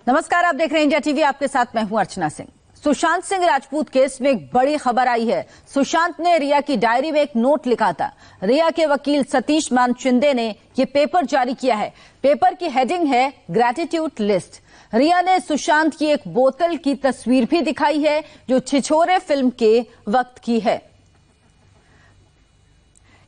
नमस्कार, आप देख रहे हैं इंडिया टीवी। आपके साथ मैं हूं अर्चना सिंह। सुशांत सिंह राजपूत केस में एक बड़ी खबर आई है। सुशांत ने रिया की डायरी में एक नोट लिखा था। रिया के वकील सतीश मान शिंदे ने यह पेपर जारी किया है। पेपर की हेडिंग है ग्रैटिट्यूड लिस्ट। रिया ने सुशांत की एक बोतल की तस्वीर भी दिखाई है जो छिछोरे फिल्म के वक्त की है।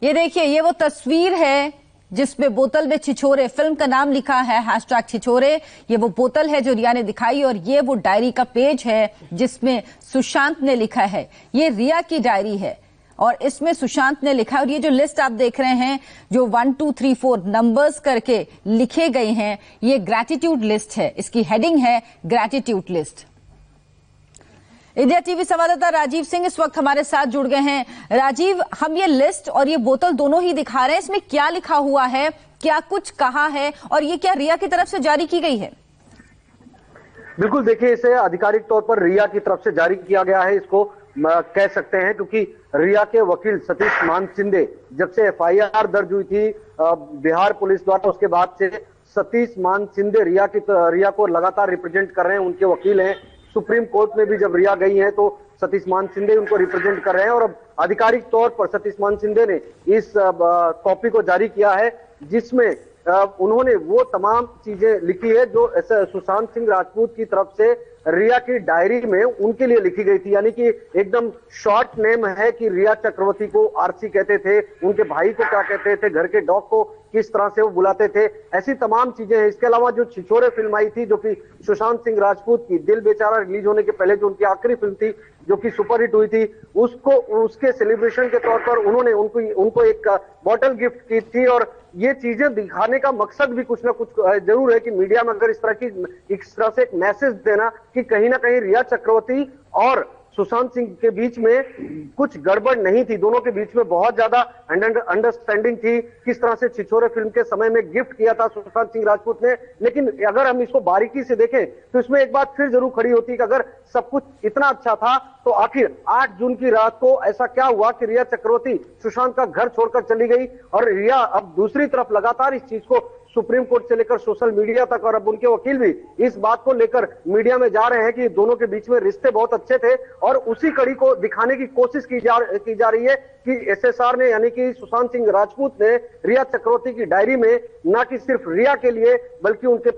ये देखिए, ये वो तस्वीर है जिसमें बोतल में छिछोरे फिल्म का नाम लिखा है, हैशटैग छिछोरे। ये वो बोतल है जो रिया ने दिखाई और ये वो डायरी का पेज है जिसमें सुशांत ने लिखा है। ये रिया की डायरी है और इसमें सुशांत ने लिखा है। और ये जो लिस्ट आप देख रहे हैं जो 1 2 3 4 नंबर्स करके लिखे गए हैं, ये ग्रैटिट्यूड लिस्ट है। इसकी हेडिंग है ग्रैटिट्यूड लिस्ट। इंडिया टीवी संवाददाता राजीव सिंह इस वक्त हमारे साथ जुड़ गए हैं। राजीव, हम ये लिस्ट और ये बोतल दोनों ही दिखा रहे हैं, इसमें क्या लिखा हुआ है, क्या कुछ कहा है और ये क्या रिया की तरफ से जारी की गई है? बिल्कुल, देखिए, इसे आधिकारिक तौर पर रिया की तरफ से जारी किया गया है, इसको कह सकते हैं, क्योंकि रिया के वकील सतीश मान शिंदे, जब से एफआईआर दर्ज हुई थी बिहार पुलिस द्वारा, उसके बाद से सतीश मान शिंदे रिया को लगातार रिप्रेजेंट कर रहे हैं। उनके वकील हैं। सुप्रीम कोर्ट में भी जब रिया गई है तो सतीश मान शिंदे उनको रिप्रेजेंट कर रहे हैं और अब आधिकारिक तौर पर सतीश मान शिंदे ने इस कॉपी को जारी किया है जिसमें उन्होंने वो तमाम चीजें लिखी है जो सुशांत सिंह राजपूत की तरफ से रिया की डायरी में उनके लिए लिखी गई थी। यानी कि एकदम शॉर्ट नेम है कि रिया चक्रवर्ती को आरसी कहते थे, उनके भाई को क्या कहते थे, घर के डॉग को किस तरह से वो बुलाते थे, ऐसी तमाम चीजें हैं। इसके अलावा जो छिछोरे फिल्म आई थी जो कि सुशांत सिंह राजपूत की दिल बेचारा रिलीज होने के पहले जो उनकी आखिरी फिल्म थी जो कि सुपरहिट हुई थी, उसके सेलिब्रेशन के तौर पर उन्होंने उनको एक बॉटल गिफ्ट की थी। और ये चीजें दिखाने का मकसद भी कुछ ना कुछ जरूर है कि मीडिया में अगर इस तरह से एक मैसेज देना कि कहीं ना कहीं रिया चक्रवर्ती और सुशांत सिंह के बीच में कुछ गड़बड़ नहीं थी, दोनों के बीच में बहुत ज्यादा अंडरस्टैंडिंग थी। किस तरह से छिछोरे फिल्म के समय में गिफ्ट किया था सुशांत सिंह राजपूत ने। लेकिन अगर हम इसको बारीकी से देखें तो इसमें एक बात फिर जरूर खड़ी होती है कि अगर सब कुछ इतना अच्छा था तो आखिर 8 जून की रात को ऐसा क्या हुआ कि रिया चक्रवर्ती सुशांत का घर छोड़कर चली गई। और रिया अब दूसरी तरफ लगातार इस चीज को सुप्रीम कोर्ट से लेकर सोशल मीडिया तक, और अब उनके वकील भी इस बात को लेकर मीडिया में जा रहे हैं कि दोनों के बीच में रिश्ते बहुत अच्छे थे। और उसी कड़ी को दिखाने की कोशिश की जा रही है कि एसएसआर ने, यानी कि सुशांत सिंह राजपूत ने रिया चक्रवर्ती की डायरी में न कि सिर्फ रिया के लिए बल्कि उनके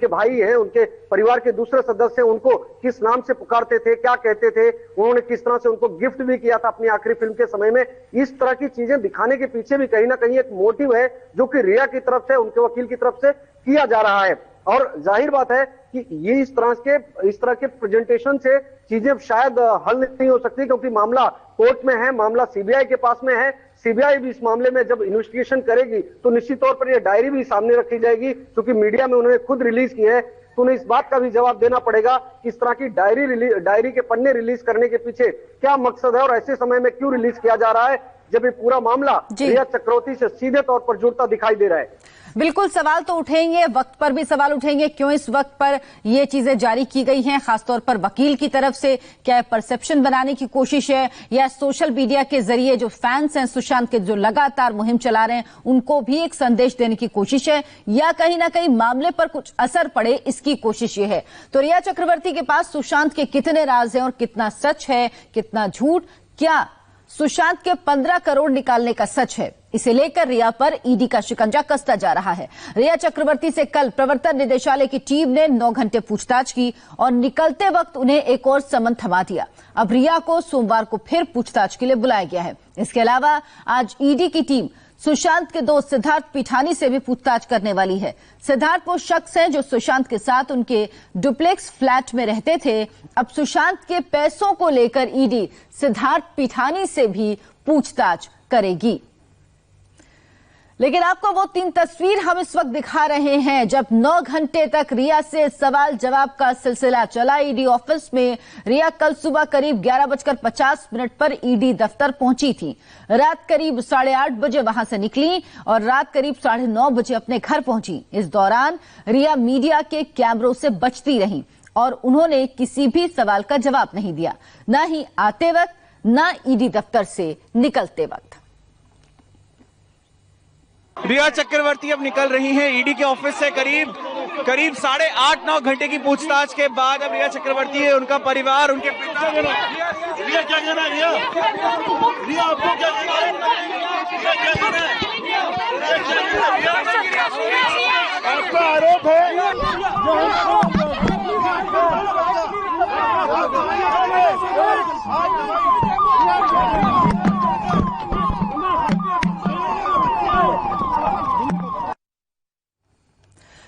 भाई हैं, उनके परिवार के दूसरे सदस्य उनको किस नाम से पुकारते थे, क्या कहते थे, उन्होंने किस तरह से उनको गिफ्ट भी किया था अपनी आखिरी फिल्म के समय में, इस तरह की चीजें दिखाने के पीछे भी कहीं ना कहीं एक मोटिव है जो कि रिया की तरफ से, उनके वकील की तरफ से किया जा रहा है। और जाहिर बात है कि ये इस तरह के प्रेजेंटेशन से चीजें शायद हल नहीं हो सकती, क्योंकि मामला कोर्ट में है, मामला सीबीआई के पास में है। सीबीआई भी इस मामले में जब इन्वेस्टिगेशन करेगी तो निश्चित तौर पर यह डायरी भी सामने रखी जाएगी, क्योंकि मीडिया में उन्होंने खुद रिलीज की है। तो उन्हें इस बात का भी जवाब देना पड़ेगा कि इस तरह की डायरी के पन्ने रिलीज करने के पीछे क्या मकसद है और ऐसे समय में क्यों रिलीज किया जा रहा है जब ये पूरा मामला रिया चक्रवर्ती से सीधे तौर पर जुड़ता दिखाई दे रहा है। बिल्कुल, सवाल तो उठेंगे, वक्त पर भी सवाल उठेंगे, क्यों इस वक्त पर ये चीजें जारी की गई हैं, खासतौर पर वकील की तरफ से। क्या परसेप्शन बनाने की कोशिश है या सोशल मीडिया के जरिए जो फैंस हैं सुशांत के, जो लगातार मुहिम चला रहे हैं, उनको भी एक संदेश देने की कोशिश है, या कहीं ना कहीं मामले पर कुछ असर पड़े इसकी कोशिश ये है? तो रिया चक्रवर्ती के पास सुशांत के कितने राज हैं और कितना सच है, कितना झूठ? क्या सुशांत के 15 करोड़ निकालने का सच है? इसे लेकर रिया पर ईडी का शिकंजा कसता जा रहा है। रिया चक्रवर्ती से कल प्रवर्तन निदेशालय की टीम ने 9 घंटे पूछताछ की और निकलते वक्त उन्हें एक और समन थमा दिया। अब रिया को सोमवार को फिर पूछताछ के लिए बुलाया गया है। इसके अलावा आज ईडी की टीम सुशांत के दोस्त सिद्धार्थ पिठानी से भी पूछताछ करने वाली है। सिद्धार्थ वो शख्स हैं जो सुशांत के साथ उनके डुप्लेक्स फ्लैट में रहते थे। अब सुशांत के पैसों को लेकर ईडी सिद्धार्थ पिठानी से भी पूछताछ करेगी। लेकिन आपको वो 3 तस्वीर हम इस वक्त दिखा रहे हैं जब 9 घंटे तक रिया से सवाल जवाब का सिलसिला चला ईडी ऑफिस में। रिया कल सुबह करीब 11:50 पर ईडी दफ्तर पहुंची थी। रात करीब 8:30 बजे वहां से निकली और रात करीब 9:30 बजे अपने घर पहुंची। इस दौरान रिया मीडिया के कैमरों से बचती रही और उन्होंने किसी भी सवाल का जवाब नहीं दिया, न ही आते वक्त न ईडी दफ्तर से निकलते वक्त। रिया चक्रवर्ती अब निकल रही हैं ईडी के ऑफिस से करीब 8.5-9 घंटे की पूछताछ के बाद अब रिया चक्रवर्ती है, उनका परिवार, उनके पिता। रिया क्या कहना है? रिया आपको क्या कहना है? आपका आरोप है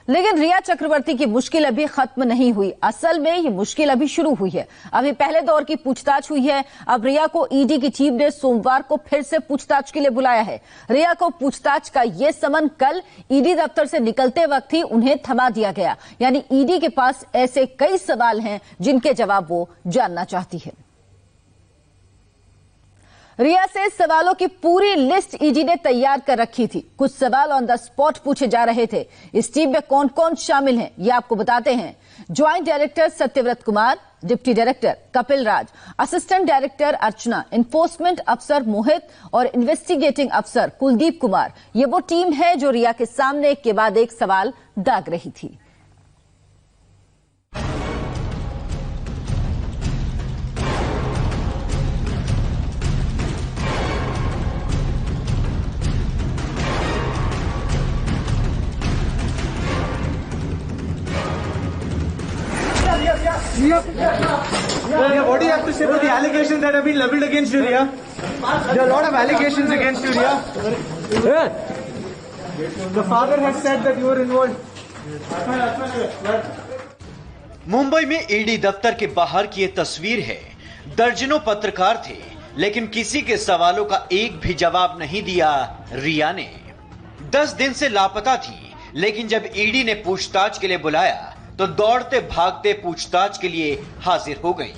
लेकिन रिया चक्रवर्ती की मुश्किल अभी खत्म नहीं हुई। असल में ये मुश्किल अभी शुरू हुई है। अभी पहले दौर की पूछताछ हुई है। अब रिया को ईडी की टीम ने सोमवार को फिर से पूछताछ के लिए बुलाया है। रिया को पूछताछ का ये समन कल ईडी दफ्तर से निकलते वक्त ही उन्हें थमा दिया गया। यानी ईडी के पास ऐसे कई सवाल हैं जिनके जवाब वो जानना चाहती है। रिया से सवालों की पूरी लिस्ट ईडी ने तैयार कर रखी थी। कुछ सवाल ऑन द स्पॉट पूछे जा रहे थे। इस टीम में कौन कौन शामिल हैं, ये आपको बताते हैं। Joint director Satyavrat Kumar, deputy director Kapil Raj, assistant director Archana, enforcement अफसर मोहित और इन्वेस्टिगेटिंग अफसर कुलदीप कुमार। ये वो टीम है जो रिया के सामने एक के बाद एक सवाल दाग रही थी। What do you have to say about the allegations that have been leveled against you, Riya? There are a lot of allegations against you, Riya. The father has said that you were involved. Mumbai में ED दफ्तर के बाहर की ये तस्वीर है। दर्जनों पत्रकार थे, लेकिन किसी के सवालों का एक भी जवाब नहीं दिया रिया ने। 10 दिन से लापता थी, लेकिन जब ईडी ने पूछताछ के लिए बुलाया तो दौड़ते भागते पूछताछ के लिए हाजिर हो गई।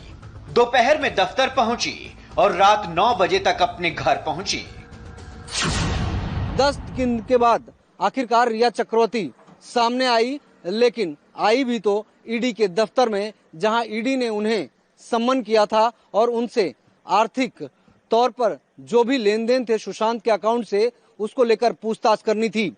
दोपहर में दफ्तर पहुंची और रात 9 बजे तक अपने घर पहुंची। 10 दिन के बाद आखिरकार रिया चक्रवर्ती सामने आई, लेकिन आई भी तो ईडी के दफ्तर में, जहां ईडी ने उन्हें सम्मन किया था और उनसे आर्थिक तौर पर जो भी लेन देन थे सुशांत के अकाउंट से, उसको लेकर पूछताछ करनी थी।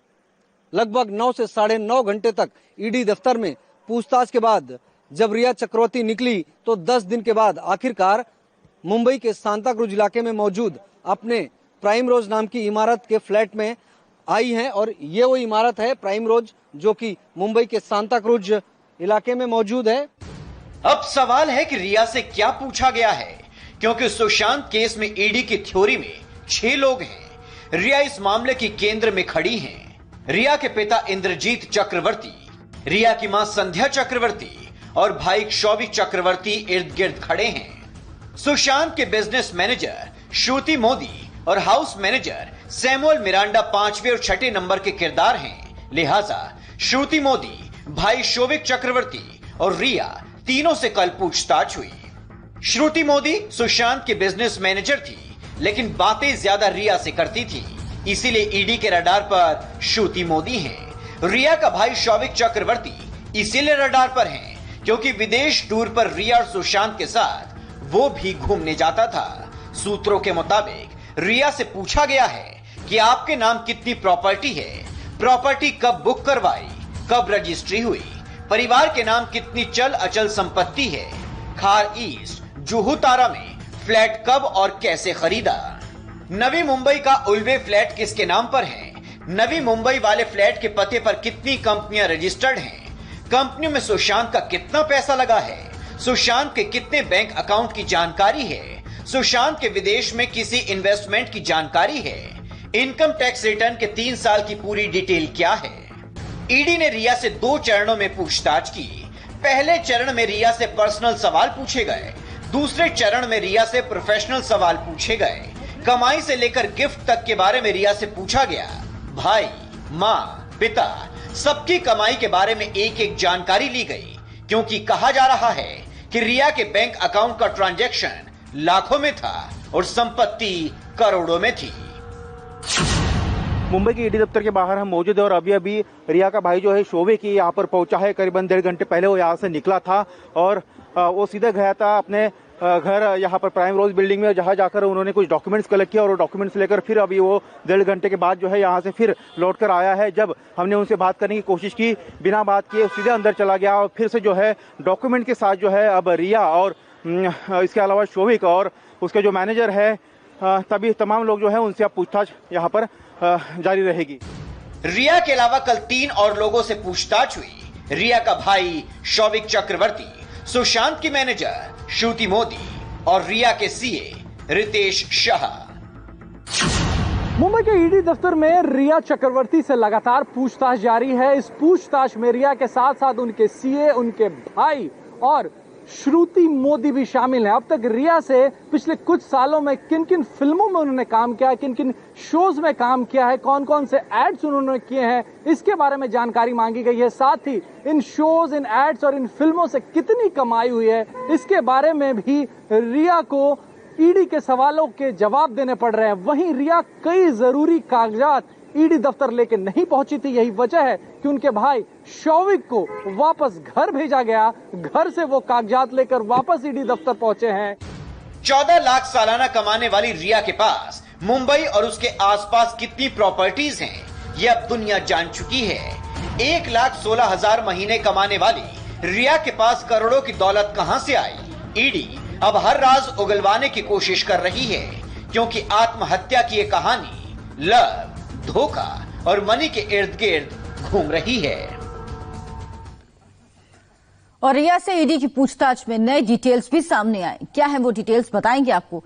लगभग 9 से 9.5 घंटे तक ईडी दफ्तर में पूछताछ के बाद जब रिया चक्रवर्ती निकली तो 10 दिन के बाद आखिरकार मुंबई के सांता क्रूज इलाके में मौजूद अपने प्राइम रोज नाम की इमारत के फ्लैट में आई हैं। और ये वो इमारत है प्राइम रोज, जो कि मुंबई के सांता क्रूज इलाके में मौजूद है। अब सवाल है कि रिया से क्या पूछा गया है, क्योंकि सुशांत केस में ईडी की थ्योरी में 6 लोग हैं। रिया इस मामले की केंद्र में खड़ी हैं। रिया के पिता इंद्रजीत चक्रवर्ती, रिया की मां संध्या चक्रवर्ती और भाई क्षौभिक चक्रवर्ती इर्द गिर्द खड़े हैं। सुशांत के बिजनेस मैनेजर श्रुति मोदी और हाउस मैनेजर सैमुअल मिरांडा 5वें और 6ठे नंबर के किरदार हैं। लिहाजा श्रुति मोदी, भाई क्षौभिक चक्रवर्ती और रिया तीनों से कल पूछताछ हुई। श्रुति मोदी सुशांत के बिजनेस मैनेजर थी, लेकिन बातें ज्यादा रिया से करती थी, इसीलिए ईडी के रडार पर श्रुति मोदी हैं। रिया का भाई क्षौभिक चक्रवर्ती इसीलिए रडार पर हैं, क्योंकि विदेश टूर पर रिया और सुशांत के साथ वो भी घूमने जाता था। सूत्रों के मुताबिक रिया से पूछा गया है कि आपके नाम कितनी प्रॉपर्टी है, प्रॉपर्टी कब बुक करवाई, कब रजिस्ट्री हुई, परिवार के नाम कितनी चल अचल संपत्ति है, खार ईस्ट जुहू तारा में फ्लैट कब और कैसे खरीदा, नवी मुंबई का उल्वे फ्लैट किसके नाम पर है, नवी मुंबई वाले फ्लैट के पते पर कितनी कंपनियां रजिस्टर्ड हैं, कंपनियों में सुशांत का कितना पैसा लगा है, सुशांत के कितने बैंक अकाउंट की जानकारी है, सुशांत के विदेश में किसी इन्वेस्टमेंट की जानकारी है, इनकम टैक्स रिटर्न के 3 साल की पूरी डिटेल क्या है। ईडी ने रिया से 2 चरणों में पूछताछ की। पहले चरण में रिया से पर्सनल सवाल पूछे गए, दूसरे चरण में रिया से प्रोफेशनल सवाल पूछे गए। कमाई से लेकर गिफ्ट तक के बारे में रिया से पूछा गया। भाई, माँ, पिता, सबकी कमाई के बारे में एक एक जानकारी ली गई, क्योंकि कहा जा रहा है कि रिया के बैंक अकाउंट का ट्रांजैक्शन लाखों में था और संपत्ति करोड़ों में थी। मुंबई के ईडी दफ्तर के बाहर हम मौजूद है और अभी रिया का भाई जो है शोभे यहाँ पर पहुंचा है। करीबन 1.5 घंटे पहले वो यहाँ से निकला था और वो सीधे गया था अपने घर यहाँ पर प्राइम रोज बिल्डिंग में, जहाँ जाकर उन्होंने कुछ डॉक्यूमेंट्स कलेक्ट किया और डॉक्यूमेंट्स लेकर फिर अभी वो 1.5 घंटे के बाद जो है यहाँ से फिर लौट कर आया है। जब हमने उनसे बात करने की कोशिश की, बिना बात किए सीधे अंदर चला गया और फिर से जो है डॉक्यूमेंट के साथ जो है अब रिया और इसके अलावा शोविक और उसके जो मैनेजर है, तभी तमाम लोग जो है उनसे अब पूछताछ यहाँ पर जारी रहेगी। रिया के अलावा कल 3 और लोगों से पूछताछ हुई। रिया का भाई शौविक चक्रवर्ती, सुशांत की मैनेजर श्रुति मोदी और रिया के सीए रितेश शाह। मुंबई के ईडी दफ्तर में रिया चक्रवर्ती से लगातार पूछताछ जारी है। इस पूछताछ में रिया के साथ साथ उनके सीए, उनके भाई और श्रुति मोदी भी शामिल है। अब तक रिया से पिछले कुछ सालों में किन किन फिल्मों में उन्होंने काम किया है, किन किन शोज में काम किया है, कौन कौन से एड्स उन्होंने किए हैं, इसके बारे में जानकारी मांगी गई है। साथ ही इन शोज, इन एड्स और इन फिल्मों से कितनी कमाई हुई है, इसके बारे में भी रिया को ईडी के सवालों के जवाब देने पड़ रहे हैं। वहीं रिया कई जरूरी कागजात ईडी दफ्तर लेके नहीं पहुंची थी। यही वजह है कि उनके भाई शौविक को वापस घर भेजा गया। घर से वो कागजात लेकर वापस ईडी दफ्तर पहुंचे हैं। 14 लाख सालाना कमाने वाली रिया के पास मुंबई और उसके आसपास कितनी प्रॉपर्टीज हैं, ये अब दुनिया जान चुकी है। 1,16,000 महीने कमाने वाली रिया के पास करोड़ों की दौलत कहां से आई? ईडी अब हर राज उगलवाने की कोशिश कर रही है, क्योंकि आत्महत्या की ये कहानी लव, धोखा और मनी के इर्द गिर्द घूम रही है। और रिया से ईडी की पूछताछ में नए डिटेल्स भी सामने आए। क्या है वो डिटेल्स, बताएंगे आपको।